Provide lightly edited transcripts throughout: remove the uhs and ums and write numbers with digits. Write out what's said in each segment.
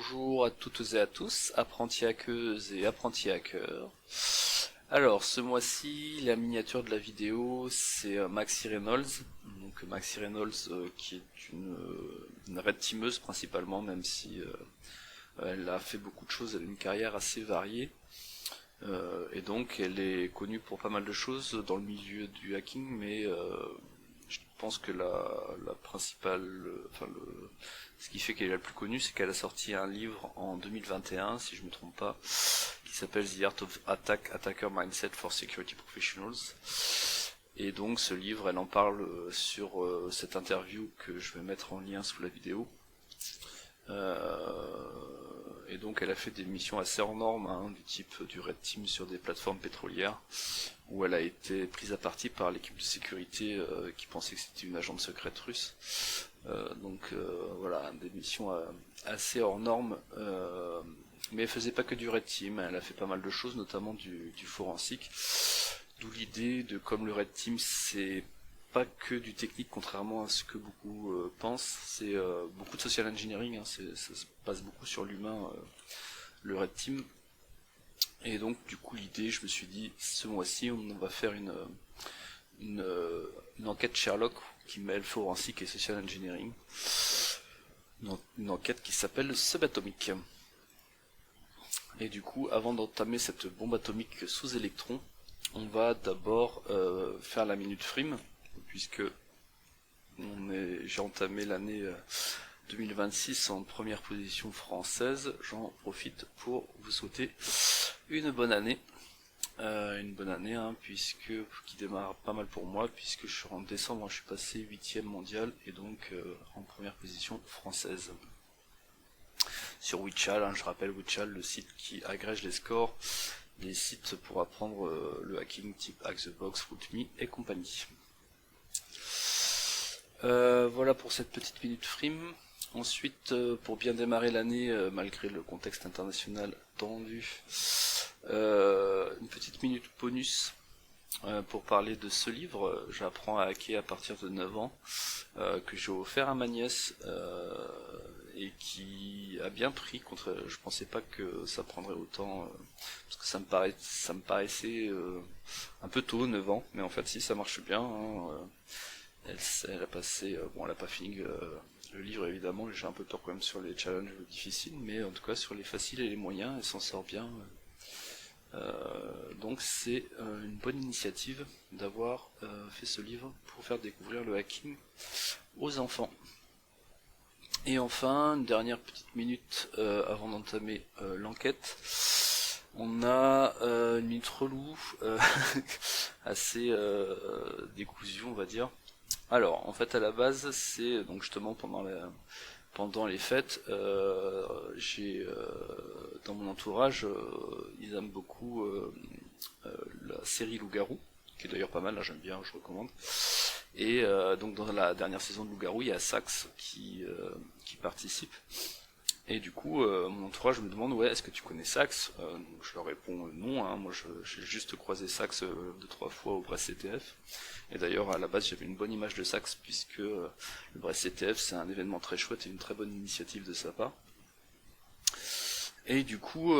bonjour à toutes et à tous, apprentis hackeuses et apprentis hackers. Alors, ce mois-ci, la miniature de la vidéo, c'est Maxi Reynolds. Donc Maxi Reynolds, qui est une red teameuse principalement, même si elle a fait beaucoup de choses, elle a une carrière assez variée. Et donc, elle est connue pour pas mal de choses dans le milieu du hacking, mais je pense que la principale, ce qui fait qu'elle est la plus connue, c'est qu'elle a sorti un livre en 2021, si je me trompe pas, qui s'appelle The Art of Attacker Mindset for Security Professionals. Et donc ce livre, elle en parle sur cette interview que je vais mettre en lien sous la vidéo. Et donc elle a fait des missions assez hors normes, hein, du type du Red Team sur des plateformes pétrolières, où elle a été prise à partie par l'équipe de sécurité qui pensait que c'était une agente secrète russe. Voilà, des missions assez hors normes, mais elle faisait pas que du Red Team, elle a fait pas mal de choses, notamment du forensique, d'où l'idée de, comme le Red Team c'est pas que du technique, contrairement à ce que beaucoup pensent, c'est beaucoup de social engineering, hein, ça se passe beaucoup sur l'humain, le Red Team. Et donc du coup l'idée, je me suis dit, ce mois-ci on va faire une enquête Sherlock qui mêle forensique et social engineering. Une enquête qui s'appelle Subatomic. Et du coup, avant d'entamer cette bombe atomique sous électrons, on va d'abord faire la minute frime, puisque j'ai entamé l'année 2026 en première position française. J'en profite pour vous souhaiter une bonne année. Puisque qui démarre pas mal pour moi, puisque je suis en décembre, je suis passé 8ème mondial et donc en première position française. Sur Witchal, hein, je rappelle Witchal, le site qui agrège les scores, les sites pour apprendre le hacking type Hack the Box, Root.me et compagnie. Voilà pour cette petite minute frime. Ensuite, pour bien démarrer l'année, malgré le contexte international tendu, une petite minute bonus pour parler de ce livre. J'apprends à hacker à partir de 9 ans, que j'ai offert à ma nièce, et qui a bien pris. Je pensais pas que ça prendrait autant, parce que ça me paraissait un peu tôt, 9 ans, mais en fait si, ça marche bien, hein. Elle a passé, elle a pas fini le livre évidemment, j'ai un peu peur quand même sur les challenges difficiles, mais en tout cas sur les faciles et les moyens, elle s'en sort bien. Donc c'est une bonne initiative d'avoir fait ce livre pour faire découvrir le hacking aux enfants. Et enfin, une dernière petite minute avant d'entamer l'enquête. On a une minute relou, assez décousue on va dire. Alors, en fait, à la base, c'est donc justement pendant les fêtes, j'ai dans mon entourage, ils aiment beaucoup la série Loup-Garou, qui est d'ailleurs pas mal, là j'aime bien, je recommande. Et donc dans la dernière saison de Loup-Garou, il y a Sax qui participe. Et du coup, mon entourage me demande, ouais, est-ce que tu connais Sax? Je leur réponds non, hein, moi j'ai juste croisé Sax 2-3 fois au Brest CTF. Et d'ailleurs, à la base, j'avais une bonne image de Sax, puisque le Brest CTF, c'est un événement très chouette et une très bonne initiative de sa part. Et du coup,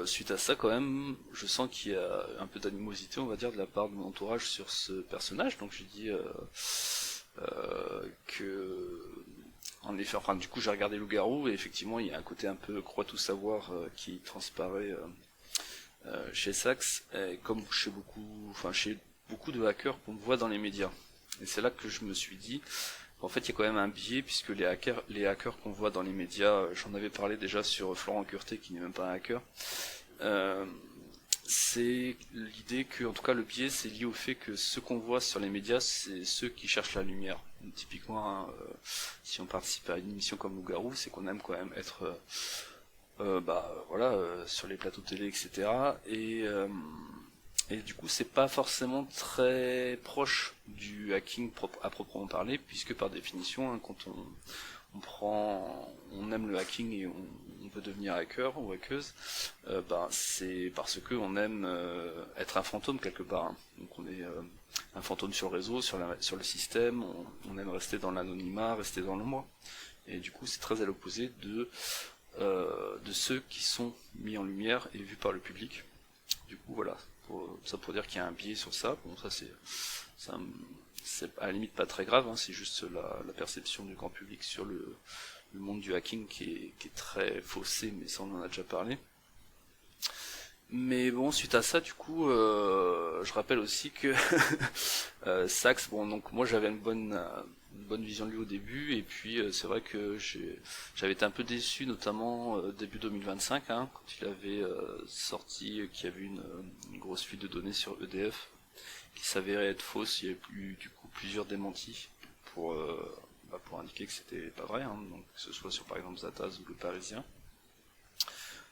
suite à ça, quand même, je sens qu'il y a un peu d'animosité, on va dire, de la part de mon entourage sur ce personnage. Donc j'ai dit que... En effet, enfin, du coup, j'ai regardé Loup-Garou, et effectivement, il y a un côté un peu croit tout savoir qui transparaît chez Sax, et comme chez beaucoup de hackers qu'on voit dans les médias. Et c'est là que je me suis dit, en fait, il y a quand même un biais, puisque les hackers qu'on voit dans les médias, j'en avais parlé déjà sur Florent Curté, qui n'est même pas un hacker, c'est l'idée que, en tout cas, le biais, c'est lié au fait que ce qu'on voit sur les médias, c'est ceux qui cherchent la lumière. Donc, typiquement, hein, si on participe à une émission comme Loup-Garou, c'est qu'on aime quand même être sur les plateaux télé, etc. Et du coup, c'est pas forcément très proche du hacking à proprement parler, puisque par définition, hein, quand on aime le hacking et on veut devenir hacker ou hackeuse, c'est parce que on aime être un fantôme quelque part, hein. Donc on est un fantôme sur le réseau, sur le système, on aime rester dans l'anonymat, rester dans l'ombre. Et du coup, c'est très à l'opposé de de ceux qui sont mis en lumière et vus par le public. Du coup voilà, pour dire qu'il y a un biais sur ça. Bon, ça c'est à la limite pas très grave, hein, c'est juste la perception du grand public sur le monde du hacking qui est très faussé, mais ça on en a déjà parlé. Mais bon, suite à ça, du coup, je rappelle aussi que Sachs, bon, donc moi j'avais une bonne vision de lui au début, et puis c'est vrai que j'avais été un peu déçu, notamment début 2025, hein, quand il avait sorti qu'il y avait une grosse fuite de données sur EDF, qui s'avérait être fausse. Il y a eu du coup plusieurs démentis pour indiquer que c'était pas vrai, hein, donc que ce soit sur par exemple Zataz ou Le Parisien.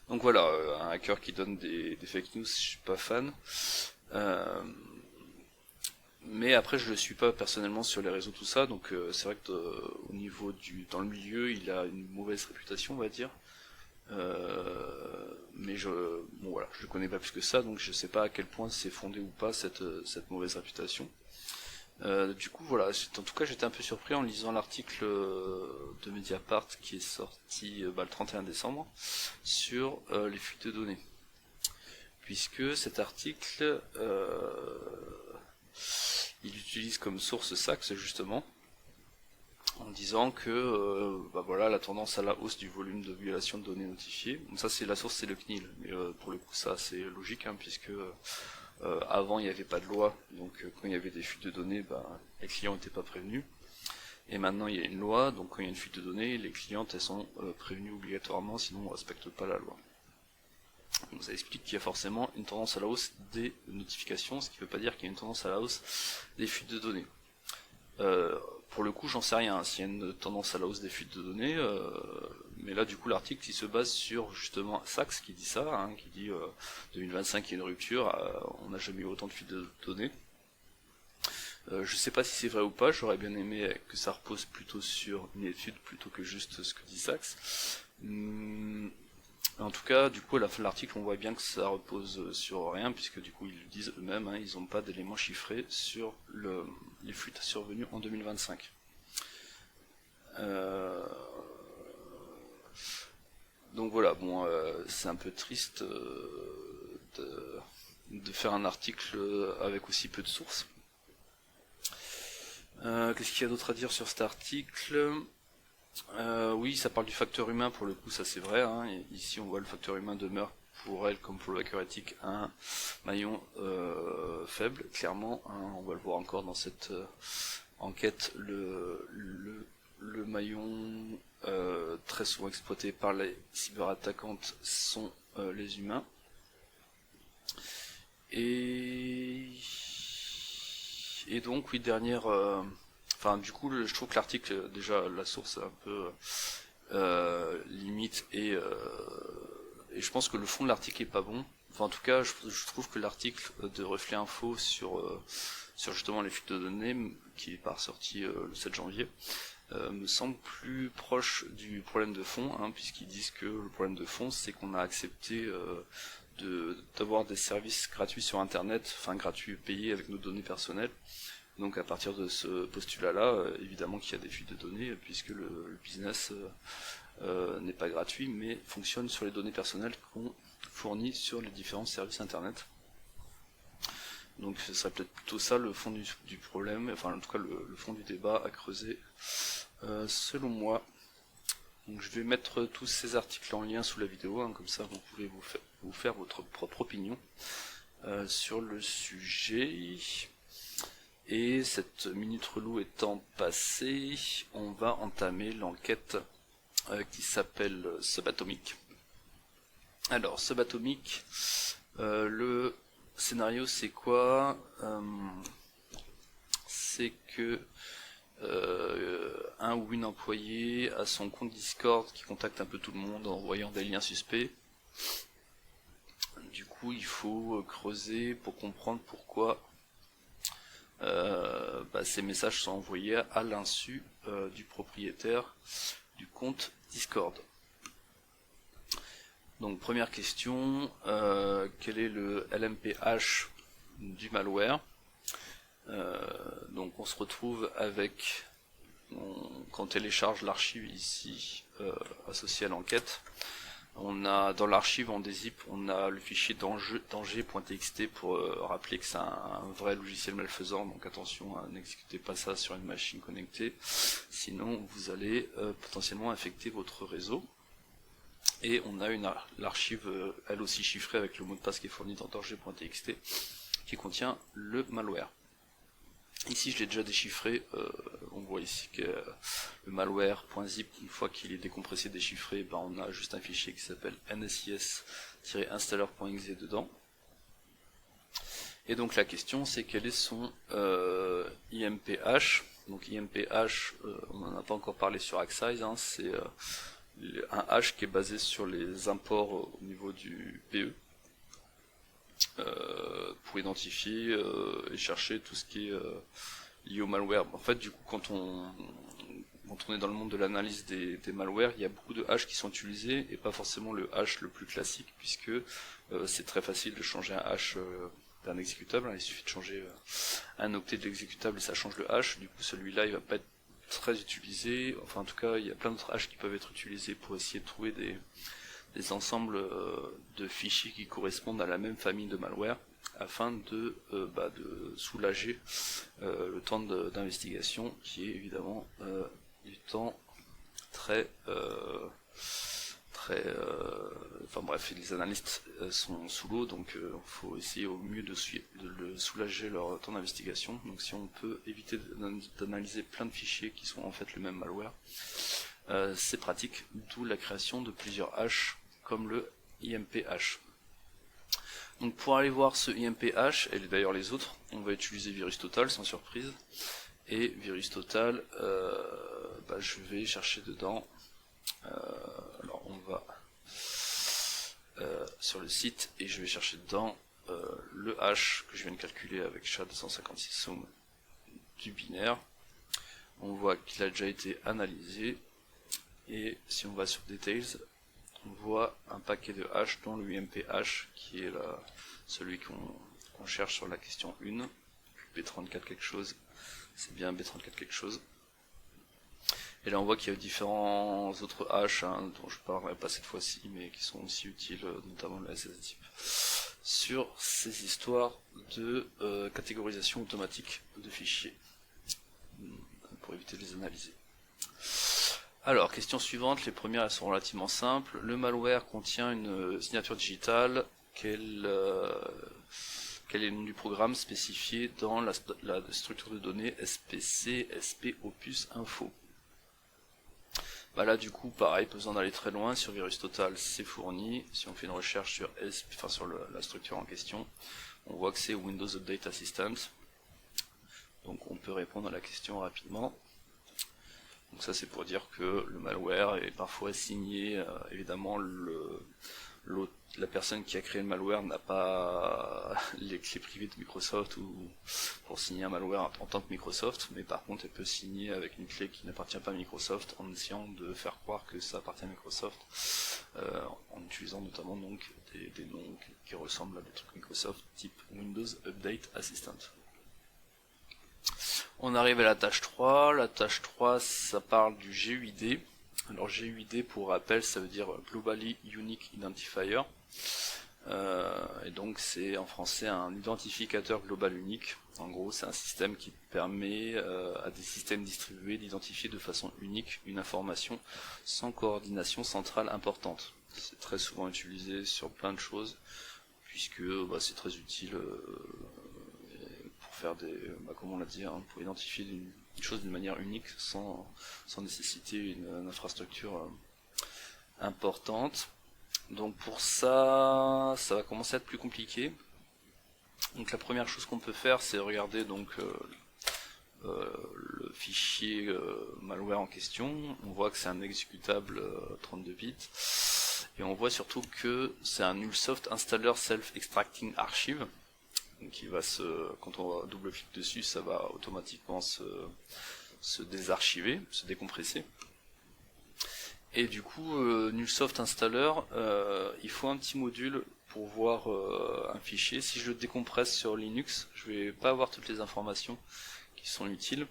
Donc voilà, un hacker qui donne des fake news, je suis pas fan. Mais après je le suis pas personnellement sur les réseaux, tout ça, donc c'est vrai que au niveau dans le milieu il a une mauvaise réputation, on va dire. Mais bon voilà, je le connais pas plus que ça, donc je sais pas à quel point c'est fondé ou pas cette mauvaise réputation. Du coup voilà, en tout cas j'étais un peu surpris en lisant l'article de Mediapart qui est sorti le 31 décembre sur les fuites de données. Puisque cet article il utilise comme source Sachs justement, en disant que voilà, la tendance à la hausse du volume de violation de données notifiées. Donc ça c'est la source, c'est le CNIL, mais pour le coup ça c'est logique, hein, puisque avant il n'y avait pas de loi, donc quand il y avait des fuites de données, les clients n'étaient pas prévenus. Et maintenant il y a une loi, donc quand il y a une fuite de données, les clientes elles sont prévenues obligatoirement, sinon on ne respecte pas la loi. Donc ça explique qu'il y a forcément une tendance à la hausse des notifications, ce qui ne veut pas dire qu'il y a une tendance à la hausse des fuites de données. Pour le coup, j'en sais rien, s'il y a une tendance à la hausse des fuites de données, mais là du coup l'article il se base sur justement Sachs qui dit ça, hein, qui dit 2025 il y a une rupture, on n'a jamais eu autant de fuites de données. Je sais pas si c'est vrai ou pas, j'aurais bien aimé que ça repose plutôt sur une étude plutôt que juste ce que dit Sachs. En tout cas, du coup, à la fin de l'article, on voit bien que ça repose sur rien, puisque du coup, ils le disent eux-mêmes, hein, ils n'ont pas d'éléments chiffrés sur les fuites survenues en 2025. Donc voilà, bon, c'est un peu triste de faire un article avec aussi peu de sources. Qu'est-ce qu'il y a d'autre à dire sur cet article ? Oui, ça parle du facteur humain, pour le coup, ça c'est vrai, hein. Et ici on voit le facteur humain demeure pour elle comme pour le hacker éthique un maillon faible, clairement, hein. On va le voir encore dans cette enquête, le maillon très souvent exploité par les cyberattaquantes sont les humains. Et donc, oui, dernière... du coup, je trouve que l'article, déjà, la source est un peu limite, et je pense que le fond de l'article est pas bon. Enfin, en tout cas, je trouve que l'article de Reflet Info sur justement les fuites de données, qui est sorti le 7 janvier, me semble plus proche du problème de fond, hein, puisqu'ils disent que le problème de fond, c'est qu'on a accepté d'avoir des services gratuits sur Internet, enfin gratuits payés avec nos données personnelles. Donc à partir de ce postulat-là, évidemment qu'il y a des fuites de données, puisque le business n'est pas gratuit, mais fonctionne sur les données personnelles qu'on fournit sur les différents services Internet. Donc ce serait peut-être plutôt ça le fond du problème, enfin en tout cas le fond du débat à creuser, selon moi. Donc je vais mettre tous ces articles en lien sous la vidéo, hein, comme ça vous pouvez vous faire votre propre opinion sur le sujet. Et cette minute relou étant passée, on va entamer l'enquête qui s'appelle Subatomic. Alors, Subatomic, le scénario c'est quoi ? C'est que un ou une employée a son compte Discord qui contacte un peu tout le monde en envoyant des liens suspects. Du coup, il faut creuser pour comprendre pourquoi ces messages sont envoyés à l'insu du propriétaire du compte Discord. Donc première question, quel est le LMPH du malware ? Donc on se retrouve quand on télécharge l'archive ici associée à l'enquête, On a dans l'archive en dézip, on a le fichier danger.txt pour rappeler que c'est un vrai logiciel malfaisant, donc attention, n'exécutez pas ça sur une machine connectée, sinon vous allez potentiellement infecter votre réseau. Et on a l'archive elle aussi chiffrée avec le mot de passe qui est fourni dans danger.txt qui contient le malware. Ici je l'ai déjà déchiffré, on voit ici que le malware.zip, une fois qu'il est décompressé, déchiffré, on a juste un fichier qui s'appelle nsis-installer.exe dedans. Et donc la question c'est quel est son IMPH. Donc IMPH, on n'en a pas encore parlé sur Acksize, c'est un hash qui est basé sur les imports au niveau du PE. Pour identifier et chercher tout ce qui est lié au malware. En fait, du coup, quand on est dans le monde de l'analyse des malwares, il y a beaucoup de hash qui sont utilisés et pas forcément le hash le plus classique, puisque c'est très facile de changer un hash d'un exécutable. Il suffit de changer un octet de l'exécutable et ça change le hash. Du coup, celui-là, il va pas être très utilisé. Enfin, en tout cas, il y a plein d'autres hash qui peuvent être utilisés pour essayer de trouver des ensembles de fichiers qui correspondent à la même famille de malware afin de soulager le temps d'investigation qui est évidemment du temps enfin bref, les analystes sont sous l'eau, donc il faut essayer au mieux de soulager leur temps d'investigation. Donc si on peut éviter d'analyser plein de fichiers qui sont en fait le même malware, c'est pratique, d'où la création de plusieurs hashes comme le IMPH. Donc pour aller voir ce IMPH, et d'ailleurs les autres, on va utiliser VirusTotal sans surprise. Et VirusTotal, je vais chercher dedans. Alors on va sur le site et je vais chercher dedans le hash que je viens de calculer avec SHA-256 du binaire. On voit qu'il a déjà été analysé. Et si on va sur Details, on voit un paquet de hash dont le UMPH qui est celui qu'on cherche sur la question 1, B34 quelque chose, c'est bien B34 quelque chose. Et là on voit qu'il y a différents autres hash dont je ne parlerai pas cette fois-ci, mais qui sont aussi utiles, notamment le SSDIP, sur ces histoires de catégorisation automatique de fichiers, pour éviter de les analyser. Alors, question suivante, les premières elles sont relativement simples. Le malware contient une signature digitale, quel est le nom du programme spécifié dans la structure de données SPC SP Opus Info. Là du coup pareil, pas besoin d'aller très loin, sur VirusTotal c'est fourni. Si on fait une recherche sur la structure en question, on voit que c'est Windows Update Assistant. Donc on peut répondre à la question rapidement. Donc ça c'est pour dire que le malware est parfois signé, évidemment la personne qui a créé le malware n'a pas les clés privées de Microsoft ou pour signer un malware en tant que Microsoft, mais par contre elle peut signer avec une clé qui n'appartient pas à Microsoft en essayant de faire croire que ça appartient à Microsoft, en utilisant notamment donc des noms qui ressemblent à des trucs Microsoft type Windows Update Assistant. On arrive à la tâche 3. La tâche 3, ça parle du GUID. Alors GUID, pour rappel, ça veut dire Globally Unique Identifier. Et donc c'est en français un identificateur global unique. En gros, c'est un système qui permet à des systèmes distribués d'identifier de façon unique une information sans coordination centrale importante. C'est très souvent utilisé sur plein de choses, puisque c'est très utile faire comme on l'a dit, pour identifier une chose d'une manière unique sans nécessiter une infrastructure importante. Donc pour ça va commencer à être plus compliqué. Donc la première chose qu'on peut faire, c'est regarder donc le fichier malware en question. On voit que c'est un exécutable 32 bits. Et on voit surtout que c'est un Nullsoft Installer Self-Extracting Archive. Donc quand on double-clique dessus, ça va automatiquement se désarchiver, se décompresser. Et du coup, Nullsoft Installer, il faut un petit module pour voir un fichier. Si je le décompresse sur Linux, je vais pas avoir toutes les informations qui sont utiles.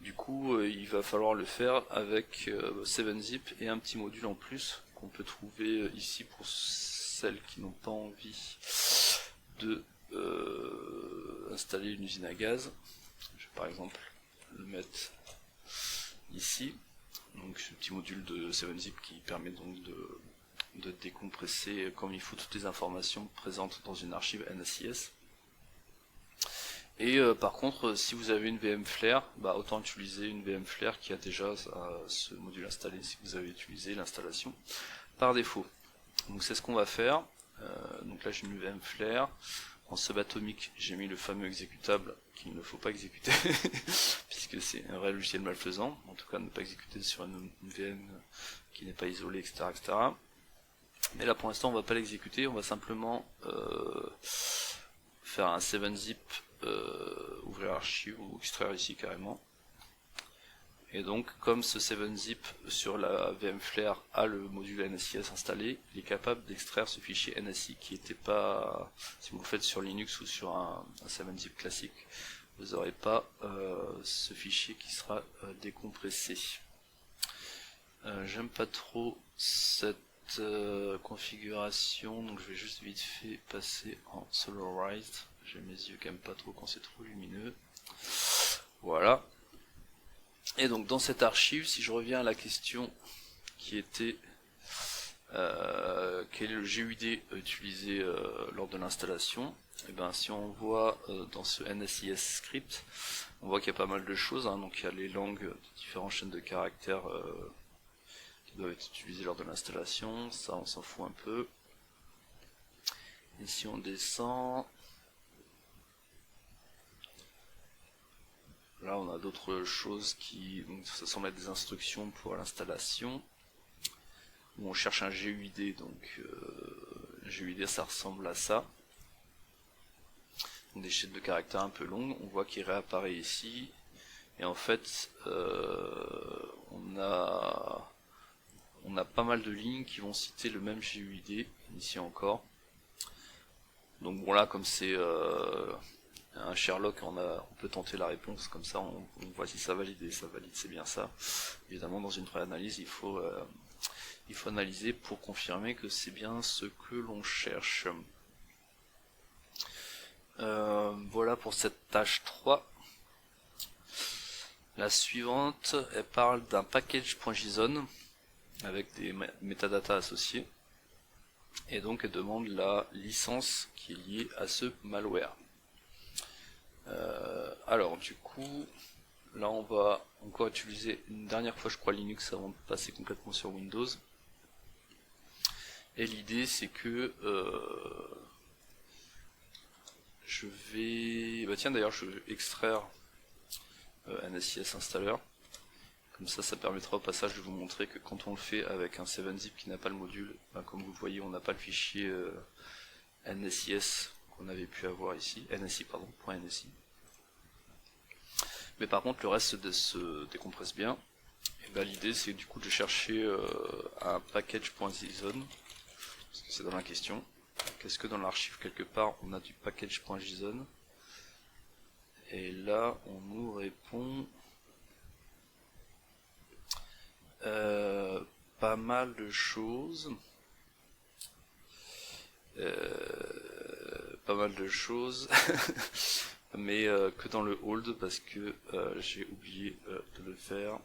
Du coup, il va falloir le faire avec 7-zip et un petit module en plus qu'on peut trouver ici pour celles qui n'ont pas envie de installer une usine à gaz. Je vais par exemple le mettre ici. Donc ce petit module de 7-zip qui permet donc de décompresser comme il faut toutes les informations présentes dans une archive NACS. Et par contre, si vous avez une VM Flare, autant utiliser une VM Flare qui a déjà ce module installé si vous avez utilisé l'installation par défaut. Donc c'est ce qu'on va faire. Donc là j'ai mis une VM Flare. En subatomique, j'ai mis le fameux exécutable qu'il ne faut pas exécuter puisque c'est un vrai logiciel malfaisant. En tout cas, ne pas exécuter sur une VM qui n'est pas isolée, etc., etc. Mais là pour l'instant on va pas l'exécuter, on va simplement faire un 7-zip, ouvrir l'archive ou extraire ici carrément. Et donc comme ce 7-zip sur la VM Flare a le module NACS installé, il est capable d'extraire ce fichier NACI qui n'était pas, si vous le faites sur Linux ou sur un 7-zip classique, vous n'aurez pas ce fichier qui sera décompressé. J'aime pas trop cette configuration, donc je vais juste vite fait passer en solarized. J'ai mes yeux qui aiment pas trop quand c'est trop lumineux. Voilà. Et donc dans cette archive, si je reviens à la question qui était quel est le GUID utilisé lors de l'installation, et bien si on voit dans ce NACS script, on voit qu'il y a pas mal de choses, hein. Donc il y a les langues de différentes chaînes de caractères qui doivent être utilisées lors de l'installation, ça on s'en fout un peu. Et si on descend, là on a d'autres choses qui, donc ça semble être des instructions pour l'installation, où on cherche un GUID, donc GUID ça ressemble à ça. Donc, des chaînes de caractères un peu longues, on voit qu'il réapparaît ici, et en fait on a pas mal de lignes qui vont citer le même GUID, ici encore. Donc bon là comme c'est un Sherlock, on peut tenter la réponse, comme ça on voit si ça valide, et ça valide, c'est bien ça. Évidemment dans une préanalyse il faut analyser pour confirmer que c'est bien ce que l'on cherche. Voilà pour cette tâche 3. La suivante, elle parle d'un package.json avec des métadatas associés, et donc elle demande la licence qui est liée à ce malware. Alors du coup, là on va encore utiliser une dernière fois je crois Linux avant de passer complètement sur Windows. Et l'idée c'est que je vais... tiens d'ailleurs je vais extraire NACS installer. Comme ça permettra au passage de vous montrer que quand on le fait avec un 7-zip qui n'a pas le module, comme vous le voyez on n'a pas le fichier NACS qu'on avait pu avoir ici, .NACI. Mais par contre le reste se décompresse bien. Et l'idée c'est du coup de chercher un package.json, parce que c'est dans la question. Qu'est-ce que dans l'archive quelque part on a du package.json? Et là on nous répond pas mal de choses. Mais que dans le hold parce que j'ai oublié de le faire,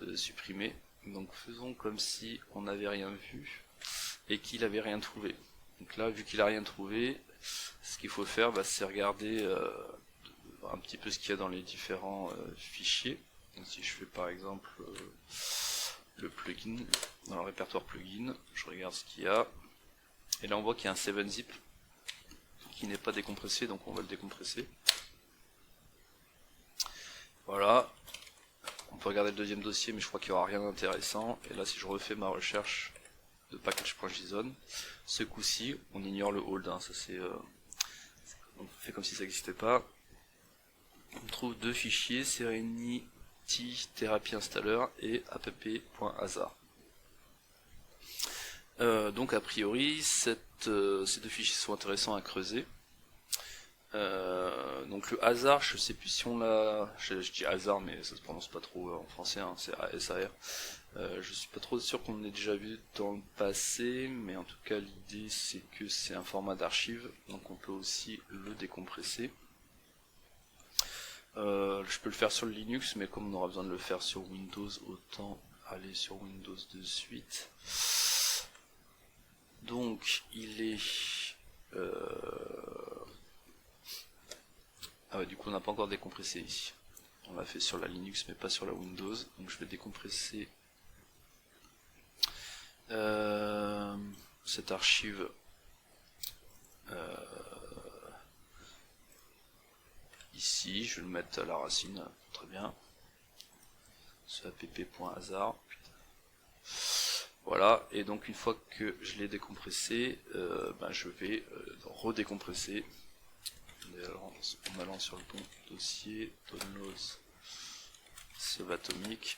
de le supprimer. Donc faisons comme si on n'avait rien vu et qu'il avait rien trouvé. Donc là, vu qu'il a rien trouvé, ce qu'il faut faire, c'est regarder un petit peu ce qu'il y a dans les différents fichiers. Donc si je fais par exemple le plugin, dans le répertoire plugin, je regarde ce qu'il y a, et là on voit qu'il y a un 7-zip qui n'est pas décompressé, donc on va le décompresser. Voilà, on peut regarder le deuxième dossier, mais je crois qu'il n'y aura rien d'intéressant. Et là si je refais ma recherche de package.json, ce coup-ci on ignore le hold, ça c'est on fait comme si ça n'existait pas. On trouve deux fichiers, Serenity Therapy Installer et app.hasard. Donc a priori ces deux fichiers sont intéressants à creuser. Donc le hasard, je sais plus si on l'a, je dis hasard mais ça se prononce pas trop en français, hein, c'est ASAR. Je suis pas trop sûr qu'on ait déjà vu dans le passé, mais en tout cas l'idée c'est que c'est un format d'archive, donc on peut aussi le décompresser. Je peux le faire sur le Linux, mais comme on aura besoin de le faire sur Windows, autant aller sur Windows de suite. Donc il est... Ah ouais, du coup on n'a pas encore décompressé ici. On l'a fait sur la Linux mais pas sur la Windows. Donc je vais décompresser cette archive ici. Je vais le mettre à la racine, très bien. Ce app.hasard. Voilà, et donc une fois que je l'ai décompressé, je vais redécompresser en allant sur le bon dossier, downloads, subatomic,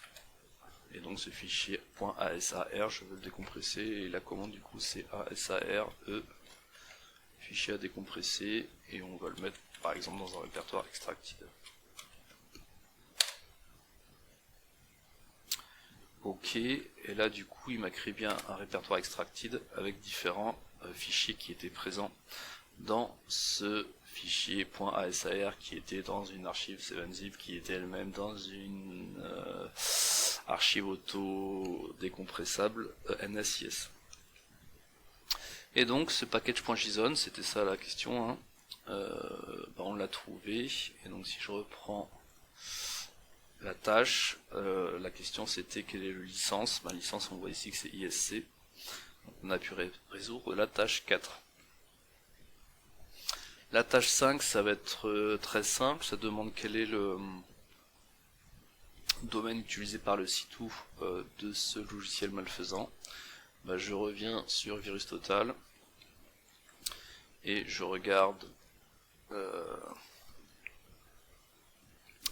et donc ce fichier .asar, je veux le décompresser, et la commande du coup c'est asar e, fichier à décompresser, et on va le mettre par exemple dans un répertoire extracted. Ok, et là du coup il m'a créé bien un répertoire extracted avec différents fichiers qui étaient présents dans ce fichier .asar qui était dans une archive 7-zip qui était elle-même dans une archive auto décompressable NSIS. Et donc ce package.json, c'était ça la question, hein, on l'a trouvé, et donc si je reprends la tâche, la question c'était quelle est la licence. Ma licence, on voit ici que c'est ISC. Donc on a pu résoudre la tâche 4. La tâche 5, ça va être très simple, ça demande quel est le domaine utilisé par le sitou de ce logiciel malfaisant. Je reviens sur VirusTotal et je regarde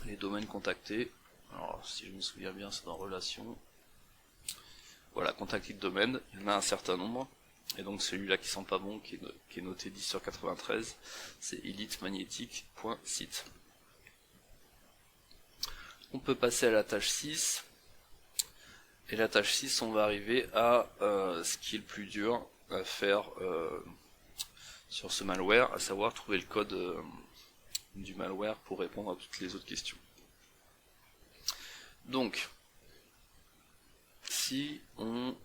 les domaines contactés. Alors si je me souviens bien, c'est dans Relations. Voilà, contacté de domaine, il y en a un certain nombre. Et donc celui-là qui sent pas bon, qui est noté 10 sur 93, c'est eliteMagnetic.site. On peut passer à la tâche 6. Et la tâche 6, on va arriver à ce qui est le plus dur à faire sur ce malware, à savoir trouver le code du malware pour répondre à toutes les autres questions. Donc, si on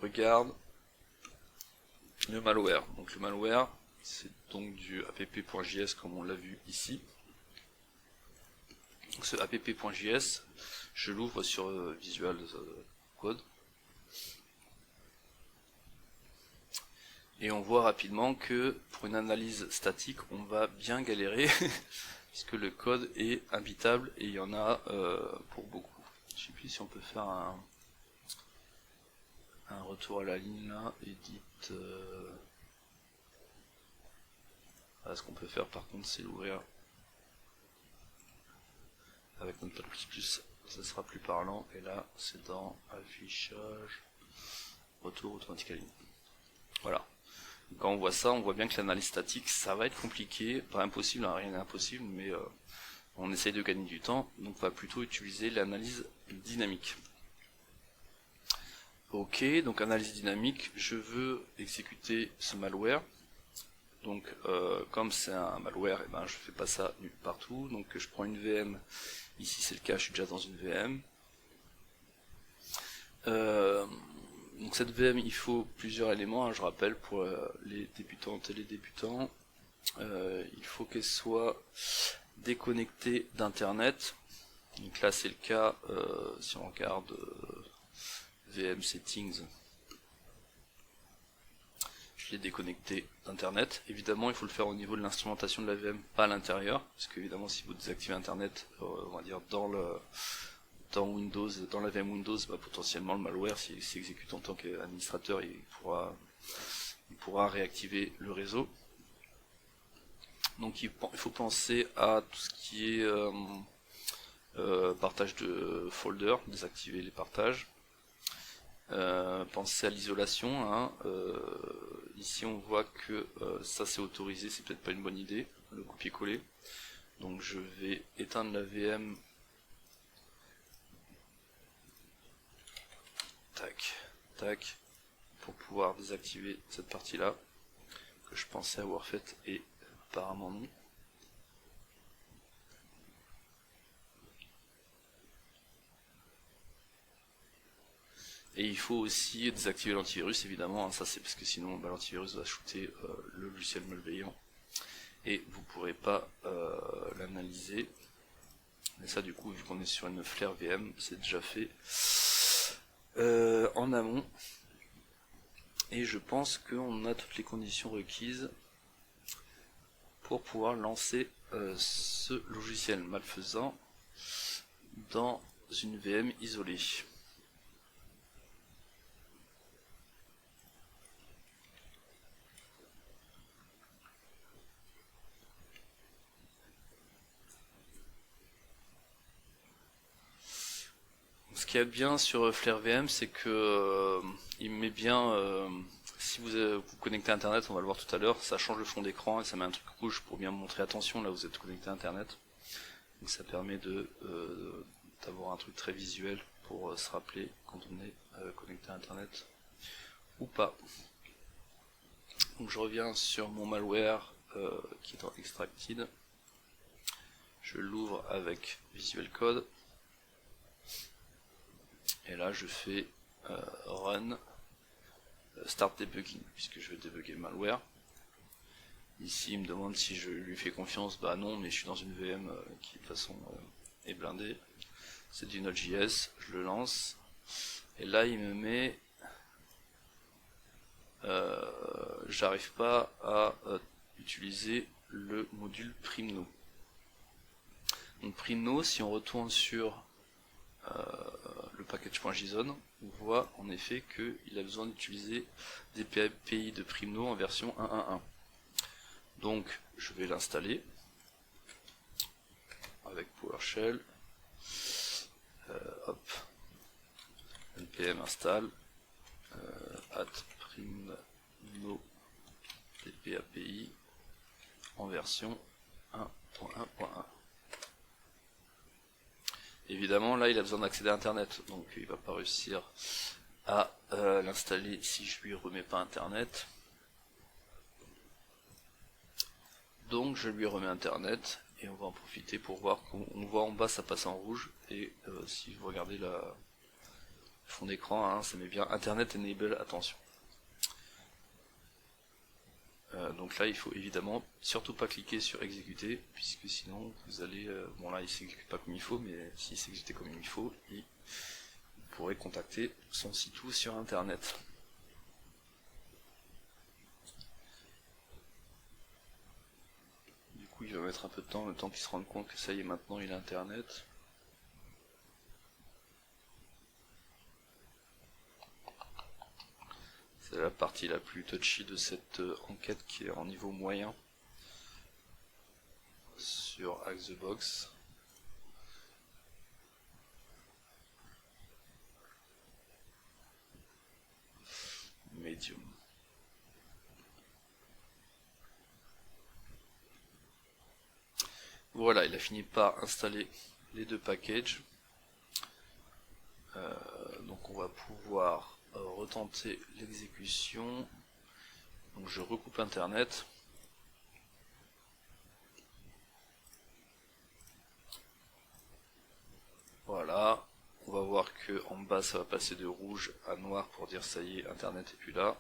regarde le malware, donc le malware, c'est donc du app.js comme on l'a vu ici. Donc ce app.js, je l'ouvre sur Visual Code. Et on voit rapidement que pour une analyse statique, on va bien galérer, puisque le code est imbitable et il y en a pour beaucoup. Je sais plus si on peut faire un retour à la ligne là, edit. Ce qu'on peut faire par contre, c'est l'ouvrir avec notre plus, ça sera plus parlant, et là c'est dans affichage, retour automatique à ligne. Voilà. Quand on voit ça, on voit bien que l'analyse statique, ça va être compliqué, pas impossible, hein, rien n'est impossible, mais on essaye de gagner du temps, donc on va plutôt utiliser l'analyse dynamique. Ok, donc analyse dynamique, je veux exécuter ce malware. Donc comme c'est un malware, je fais pas ça partout, donc je prends une VM, ici c'est le cas, je suis déjà dans une VM. Donc cette VM, il faut plusieurs éléments, hein, je rappelle, pour les débutantes et les débutants. Il faut qu'elle soit déconnectée d'internet. Donc là c'est le cas, si on regarde VM settings, je l'ai déconnecté d'internet. Évidemment il faut le faire au niveau de l'instrumentation de la VM, pas à l'intérieur, parce que évidemment si vous désactivez internet, on va dire dans Windows, dans la VM Windows, potentiellement le malware, s'il s'exécute en tant qu'administrateur, il pourra réactiver le réseau. Donc il faut penser à tout ce qui est partage de folders, désactiver les partages. Pensez à l'isolation, hein. Ici on voit que ça c'est autorisé, c'est peut-être pas une bonne idée. le copier-coller. Donc je vais éteindre la VM. Tac, tac, pour pouvoir désactiver cette partie-là, que je pensais avoir faite et apparemment non. Et il faut aussi désactiver l'antivirus, évidemment, hein, ça c'est parce que sinon l'antivirus va shooter le logiciel malveillant et vous pourrez pas l'analyser. Mais ça, du coup, vu qu'on est sur une Flare VM, c'est déjà fait en amont. Et je pense qu'on a toutes les conditions requises pour pouvoir lancer ce logiciel malfaisant dans une VM isolée. Ce qu'il y a bien sur Flare VM, c'est que il met bien, si vous vous connectez à Internet, on va le voir tout à l'heure, ça change le fond d'écran et ça met un truc rouge pour bien montrer attention là où vous êtes connecté à Internet. Donc ça permet d'avoir un truc très visuel pour se rappeler quand on est connecté à Internet ou pas. Donc je reviens sur mon malware qui est dans Extracted. Je l'ouvre avec Visual Code. Et là je fais Run Start Debugging, puisque je vais débugger le malware. Ici il me demande si je lui fais confiance, bah non, mais je suis dans une VM qui de toute façon est blindée. C'est du Node.js, je le lance. Et là il me met... j'arrive pas à utiliser le module Primno. Donc Primno, si on retourne sur le package.json, on voit en effet qu'il a besoin d'utiliser des API de Primno en version 1.1.1. Donc je vais l'installer avec PowerShell. Hop, npm install @primno dp-api en version 1.1.1. Évidemment, là, il a besoin d'accéder à Internet, donc il va pas réussir à l'installer si je lui remets pas Internet. Donc, je lui remets Internet et on va en profiter pour voir qu'on voit en bas ça passe en rouge et si vous regardez le fond d'écran, hein, ça met bien Internet Enable, attention. Donc là il faut évidemment surtout pas cliquer sur exécuter, puisque sinon vous allez, bon là il s'exécute pas comme il faut, mais s'il s'exécutait comme il faut, vous pourrez contacter son site web sur internet. Du coup il va mettre un peu de temps, le temps qu'il se rende compte que ça y est, maintenant il a internet. C'est la partie la plus touchy de cette enquête qui est en niveau moyen sur Hack the Box. Medium. Voilà, il a fini par installer les deux packages. Donc on va pouvoir retenter l'exécution. Donc je recoupe internet. Voilà, on va voir que en bas ça va passer de rouge à noir pour dire ça y est, internet est plus là.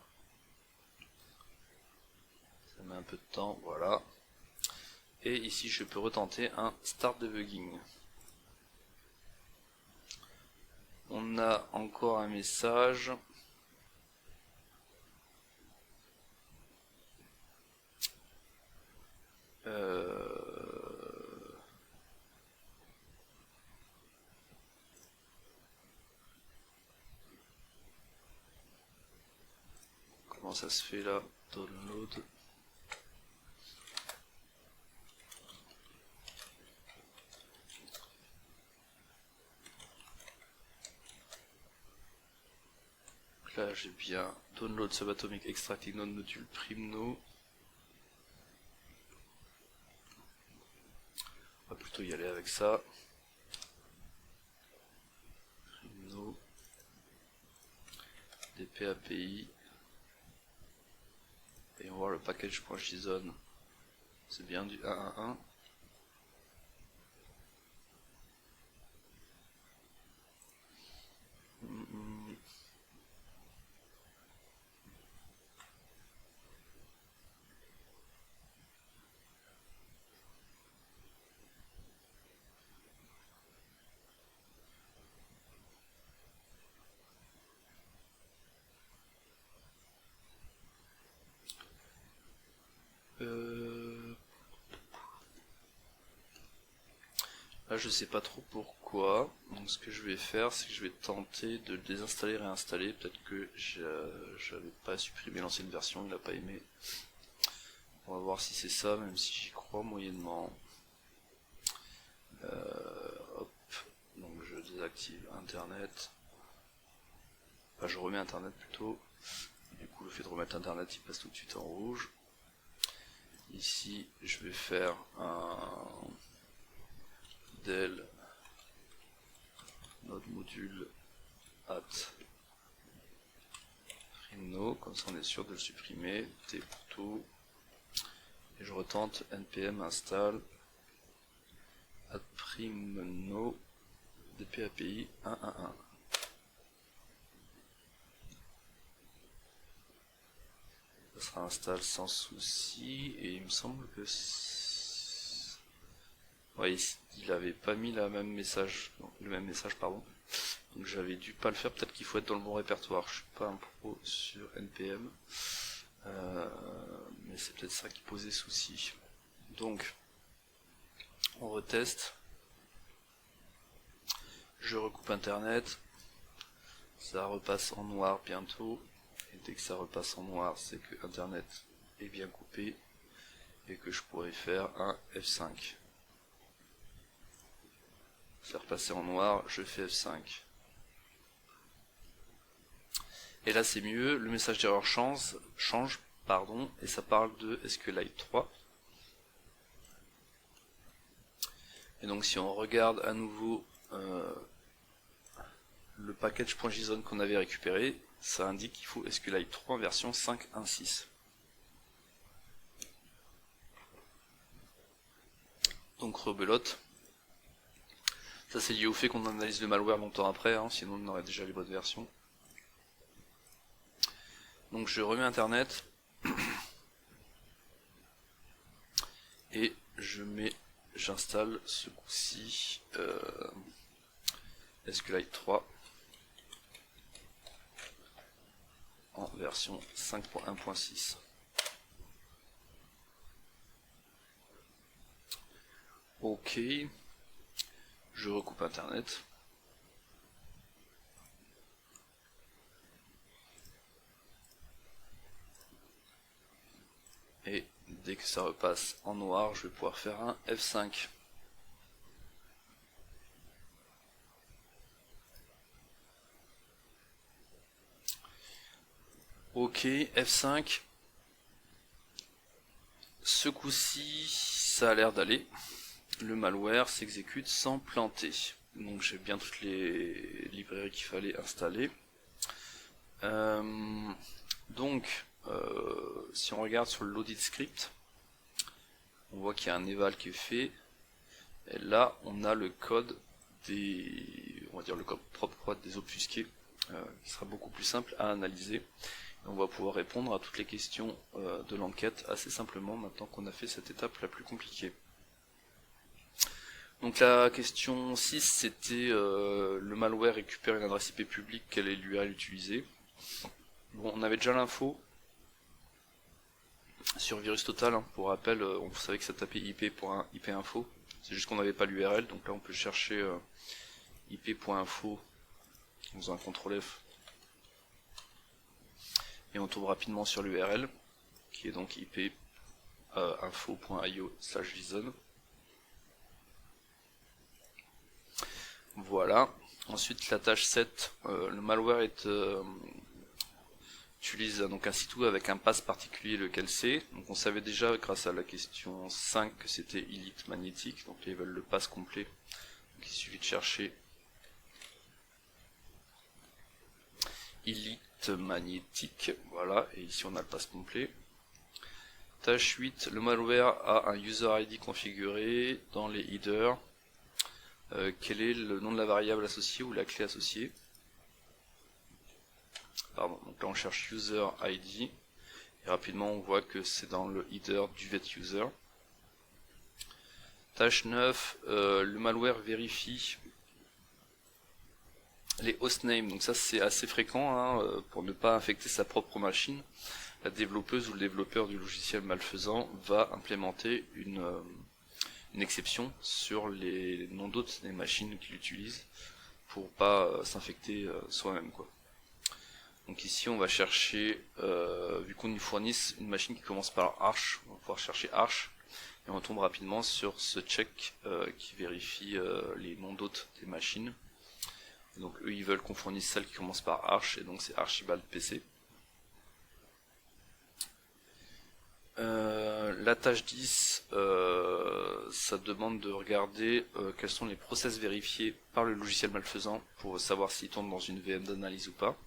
Ça met un peu de temps, voilà. Et ici je peux retenter un start debugging. On a encore un message. Comment ça se fait là? Download. Là j'ai bien download subatomic extracting node module primno. On va plutôt y aller avec ça. Rhino, DP API. Et on va voir le package.json. C'est bien du 1.1.1. Là je sais pas trop pourquoi, donc ce que je vais faire c'est que je vais tenter de le désinstaller et réinstaller, peut-être que j'avais pas supprimé l'ancienne version, il n'a pas aimé. On va voir si c'est ça, même si j'y crois moyennement. Hop, donc je désactive internet, enfin je remets internet plutôt, du coup le fait de remettre internet il passe tout de suite en rouge. Ici je vais faire un del node module at Rhino, comme ça on est sûr de le supprimer, T pour tout, et je retente npm install at primno dpapi 1.1.1. Ça sera install sans souci, et il me semble que ouais, il avait pas mis le même message, pardon. Donc j'avais dû pas le faire, peut-être qu'il faut être dans le bon répertoire. Je suis pas un pro sur npm, mais c'est peut-être ça qui posait souci. Donc on reteste. Je recoupe internet, ça repasse en noir bientôt, et dès que ça repasse en noir, c'est que internet est bien coupé et que je pourrais faire un F5. C'est repassé en noir, je fais F5. Et là c'est mieux, le message d'erreur change, et ça parle de SQLite 3. Et donc si on regarde à nouveau le package.json qu'on avait récupéré, ça indique qu'il faut SQLite 3 en version 5.1.6. Donc rebelote. Ça c'est lié au fait qu'on analyse le malware longtemps après, hein, sinon on aurait déjà les bonnes versions. Donc je remets internet et j'installe ce coup-ci SQLite 3 en version 5.1.6. Ok, je recoupe internet. Et dès que ça repasse en noir, je vais pouvoir faire un F5. Ok, F5. Ce coup-ci, ça a l'air d'aller. Le malware s'exécute sans planter. Donc j'ai bien toutes les librairies qu'il fallait installer. Si on regarde sur le loaded script, on voit qu'il y a un eval qui est fait. Et là, on a le code on va dire le code propre des obfusqués, qui sera beaucoup plus simple à analyser. Et on va pouvoir répondre à toutes les questions de l'enquête assez simplement maintenant qu'on a fait cette étape la plus compliquée. Donc la question 6, c'était le malware récupère une adresse IP publique, quelle est l'URL utilisée. Bon, on avait déjà l'info sur VirusTotal, hein. Pour rappel, on savait que ça tapait IP.info, c'est juste qu'on n'avait pas l'URL, donc là on peut chercher IP.info en faisant un CTRL F, et on tombe rapidement sur l'URL, qui est donc ip.info.io/vison. Voilà. Ensuite la tâche 7, le malware est utilise donc un site web avec un pass particulier, lequel c'est. Donc on savait déjà grâce à la question 5 que c'était Elite magnétique, donc là ils veulent le pass complet. Donc il suffit de chercher Elite magnétique, voilà, et ici on a le pass complet. Tâche 8, le malware a un user ID configuré dans les headers. Quel est le nom de la variable associée ou la clé associée? Pardon, donc là on cherche user ID et rapidement on voit que c'est dans le header duvet user. Tâche 9, le malware vérifie les hostnames, donc ça c'est assez fréquent hein, pour ne pas infecter sa propre machine. La développeuse ou le développeur du logiciel malfaisant va implémenter une exception sur les noms d'hôtes des machines qu'il utilise pour pas s'infecter soi-même quoi. Donc ici on va chercher, vu qu'on nous fournisse une machine qui commence par Arch, on va pouvoir chercher Arch et on tombe rapidement sur ce check qui vérifie les noms d'hôtes des machines. Et donc eux ils veulent qu'on fournisse celle qui commence par Arch et donc c'est Archibald PC. La tâche 10, ça demande de regarder quels sont les process vérifiés par le logiciel malfaisant pour savoir s'il tourne dans une VM d'analyse ou pas.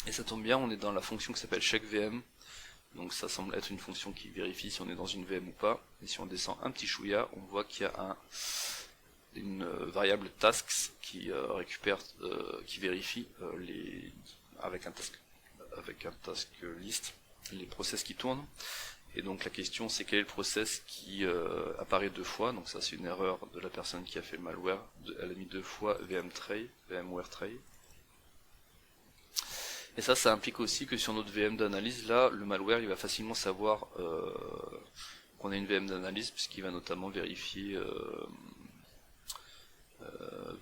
Et ça tombe bien, on est dans la fonction qui s'appelle checkVM, donc ça semble être une fonction qui vérifie si on est dans une VM ou pas. Et si on descend un petit chouïa, on voit qu'il y a une variable tasks qui récupère, qui vérifie avec un task list les process qui tournent. Et donc la question c'est quel est le process qui apparaît deux fois. Donc ça c'est une erreur de la personne qui a fait le malware. Elle a mis deux fois VMware tray. Et ça implique aussi que sur notre VM d'analyse, là, le malware il va facilement savoir qu'on a une VM d'analyse, puisqu'il va notamment vérifier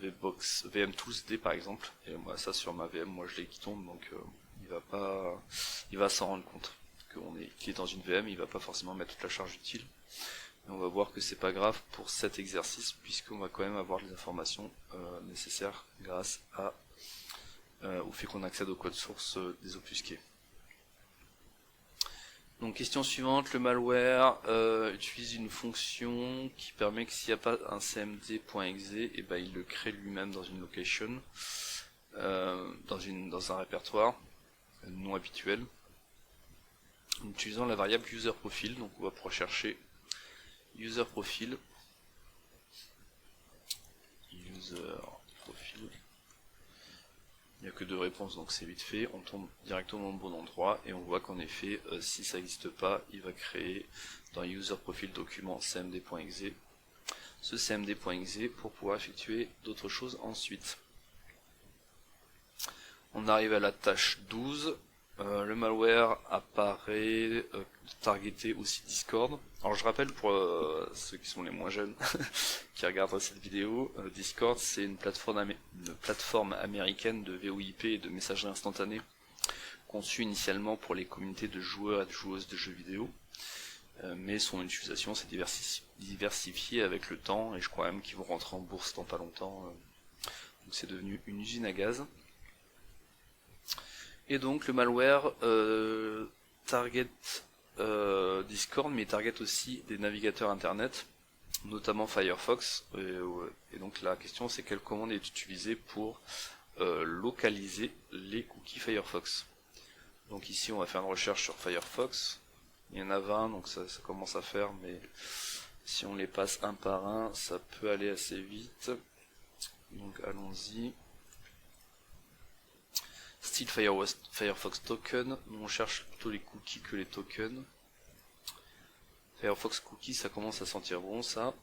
VM12D par exemple. Et moi ça sur ma VM, moi je l'ai qui tombe, donc il va s'en rendre compte qu'il est dans une VM, il va pas forcément mettre toute la charge utile. Et on va voir que c'est pas grave pour cet exercice, puisqu'on va quand même avoir les informations nécessaires grâce au fait qu'on accède au code source désobfusqué. Donc question suivante, le malware utilise une fonction qui permet que s'il n'y a pas un cmd.exe, et ben il le crée lui-même dans une location, dans un répertoire non habituel, en utilisant la variable userProfile. Donc on va pouvoir chercher userProfile. Il n'y a que deux réponses, donc c'est vite fait. On tombe directement au bon endroit et on voit qu'en effet, si ça n'existe pas, il va créer dans userProfile document cmd.exe ce cmd.exe pour pouvoir effectuer d'autres choses ensuite. On arrive à la tâche 12. Le malware apparaît targeté aussi Discord. Alors je rappelle pour ceux qui sont les moins jeunes qui regardent cette vidéo, Discord c'est une plateforme américaine de VoIP et de messagerie instantanée conçue initialement pour les communautés de joueurs et de joueuses de jeux vidéo, mais son utilisation s'est diversifiée avec le temps et je crois même qu'ils vont rentrer en bourse dans pas longtemps, donc c'est devenu une usine à gaz. Et donc le malware target Discord, mais target aussi des navigateurs internet, notamment Firefox. Et donc la question c'est quelle commande est utilisée pour localiser les cookies Firefox. Donc ici on va faire une recherche sur Firefox. Il y en a 20, donc ça commence à faire, mais si on les passe un par un, ça peut aller assez vite. Donc allons-y. Style Firefox token, nous on cherche plutôt les cookies que les tokens. Firefox cookies, ça commence à sentir bon ça.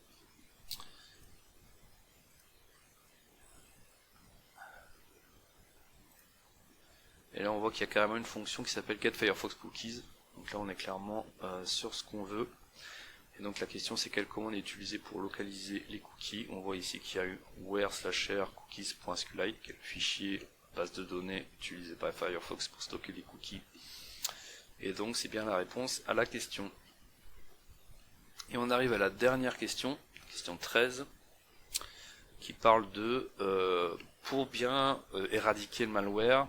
Et là on voit qu'il y a carrément une fonction qui s'appelle getFirefoxCookies. Donc là on est clairement sur ce qu'on veut. Et donc la question c'est quelle commande est utilisée pour localiser les cookies. On voit ici qu'il y a eu where/r cookies.sqlite, qui est le fichier base de données utilisée par Firefox pour stocker les cookies. Et donc c'est bien la réponse à la question. Et on arrive à la dernière question, question 13, qui parle de pour bien éradiquer le malware,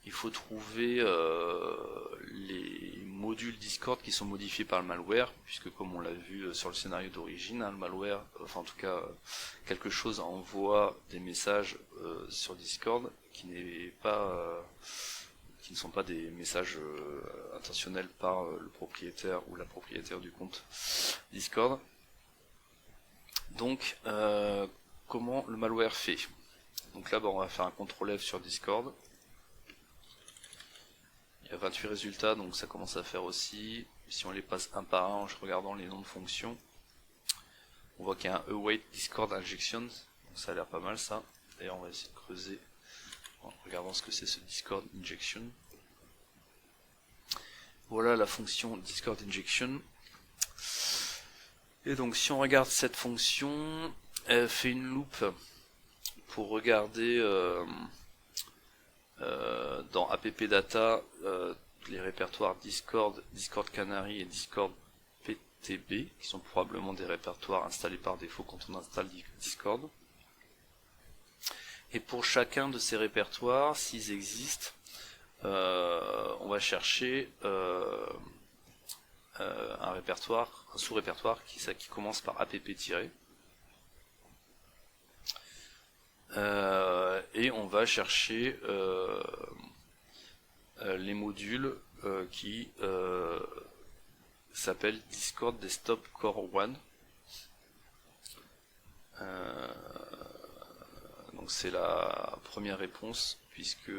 il faut trouver les modules Discord qui sont modifiés par le malware, puisque comme on l'a vu sur le scénario d'origine, hein, le malware, enfin en tout cas quelque chose envoie des messages sur Discord qui n'est pas qui ne sont pas des messages intentionnels par le propriétaire ou la propriétaire du compte Discord. Donc comment le malware fait? Donc là on va faire un CTRL F sur Discord. Il y a 28 résultats, donc ça commence à faire aussi. Si on les passe un par un en regardant les noms de fonctions, on voit qu'il y a un await Discord injection, donc ça a l'air pas mal ça. D'ailleurs on va essayer de creuser en regardant ce que c'est ce Discord injection. Voilà la fonction Discord injection. Et donc si on regarde cette fonction, elle fait une loupe pour regarder dans appdata les répertoires Discord, Discord Canary et Discord PTB, qui sont probablement des répertoires installés par défaut quand on installe Discord. Et pour chacun de ces répertoires, s'ils existent, on va chercher un répertoire, un sous-répertoire qui commence par app-. Et on va chercher les modules qui s'appellent Discord Desktop Core 1. Donc c'est la première réponse, puisque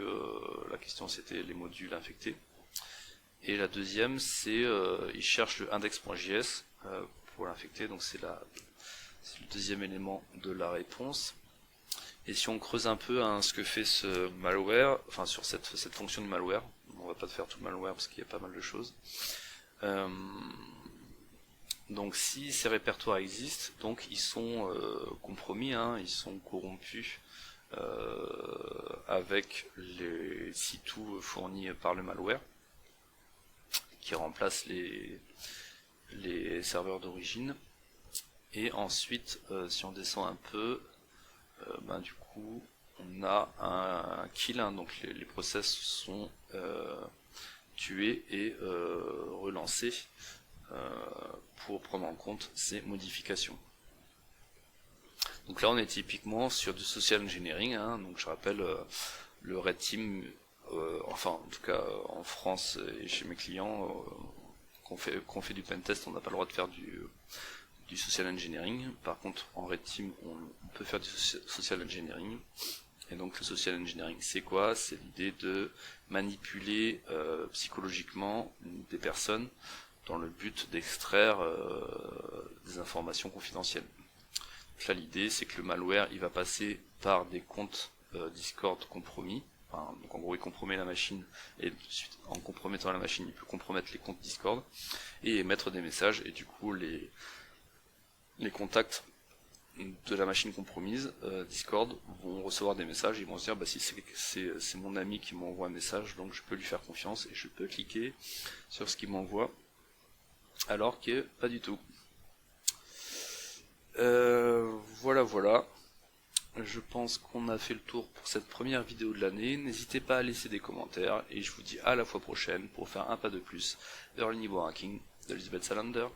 la question c'était les modules infectés. Et la deuxième c'est il cherche le index.js pour l'infecter, donc c'est le deuxième élément de la réponse. Et si on creuse un peu ce que fait ce malware, enfin sur cette fonction de malware, on va pas faire tout le malware parce qu'il y a pas mal de choses. Donc si ces répertoires existent, donc ils sont compromis, hein, ils sont corrompus avec les C2 fournis par le malware, qui remplacent les serveurs d'origine. Et ensuite, si on descend un peu, du coup on a un kill, hein, donc les process sont tués et relancés pour prendre en compte ces modifications. Donc là on est typiquement sur du social engineering, hein, donc je rappelle le Red Team, enfin en tout cas en France et chez mes clients, qu'on fait du pentest, on n'a pas le droit de faire du social engineering. Par contre en Red Team on peut faire du social engineering. Et donc le social engineering c'est quoi? C'est l'idée de manipuler psychologiquement des personnes dans le but d'extraire des informations confidentielles. Donc là l'idée c'est que le malware il va passer par des comptes Discord compromis. Enfin, donc en gros il compromet la machine, et en compromettant la machine il peut compromettre les comptes Discord et émettre des messages, et du coup les contacts de la machine compromise, Discord, vont recevoir des messages, ils vont se dire si c'est mon ami qui m'envoie un message, donc je peux lui faire confiance et je peux cliquer sur ce qu'il m'envoie, alors que pas du tout. Voilà. Je pense qu'on a fait le tour pour cette première vidéo de l'année. N'hésitez pas à laisser des commentaires et je vous dis à la fois prochaine pour faire un pas de plus vers le niveau hacking de Lisbeth Salander.